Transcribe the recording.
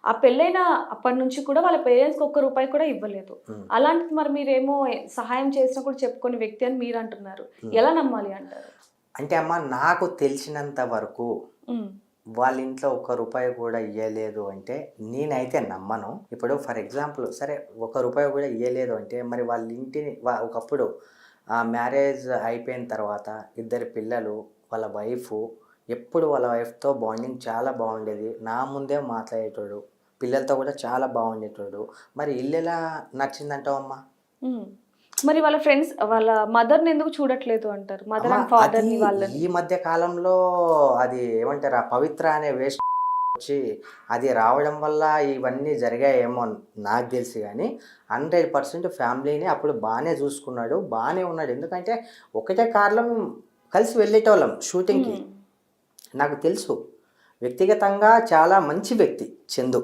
ఆ పెళ్ళైన అప్పటి నుంచి కూడా వాళ్ళ పేరెంట్స్‌కి ఒక్క రూపాయి కూడా ఇవ్వలేదు. హ్మ్. అలాంటిది మరి మీరేమో సహాయం చేసినా కూడా చెప్పుకోని వ్యక్తి అని మీరంటున్నారు. హ్మ్. ఎలా నమ్మాలి అంటారు? అంటే అమ్మ నాకు తెలిసినంత వరకు హ్మ్. వాళ్ళ ఇంట్లో ఒక్క రూపాయి కూడా ఇయ్యలేదు అంటే నేనైతే నమ్మను. ఇప్పుడు ఫర్ ఎగ్జాంపుల్ సరే ఒక్క రూపాయి కూడా ఇయ్యలేదు అంటే మరి వాళ్ళ ఇంటిని ఒకప్పుడు మ్యారేజ్ అయిపోయిన తర్వాత ఇద్దరు పిల్లలు, వాళ్ళ వైఫు ఎప్పుడు వాళ్ళ వైఫ్‌తో బాండింగ్ చాలా బాగుండేది. నా ముందే మాట్లాడేటోడు. పిల్లలతో కూడా చాలా బాగుండేటోడు. మరి ఇల్లెలా నడిచిందంటావమ్మా? హ్మ్. మరి వాళ్ళ ఫ్రెండ్స్ వాళ్ళ మదర్‌ని ఎందుకు చూడట్లేదు అంటారు? అమ్మ మదర్ అండ్ అది ఫాదర్‌ని వాళ్ళని. ఈ మధ్య కాలంలో అది ఏమంటారు ఆ పవిత్ర అనే వేస్ట్ వచ్చి అది రావడం వల్ల ఇవన్నీ జరిగాయేమో నాకు తెలిసి గానీ 100% ఫ్యామిలీని అప్పుడు బానే చూసుకున్నాడు. బానే ఉన్నాడు. ఎందుకంటే ఒకటే కార్‌లో మేము కలిసి వెళ్ళేటోళ్ళం షూటింగ్‌కి. హ్మ్. నాకు తెలుసు. వ్యక్తిగతంగా చాలా మంచి వ్యక్తి చందు.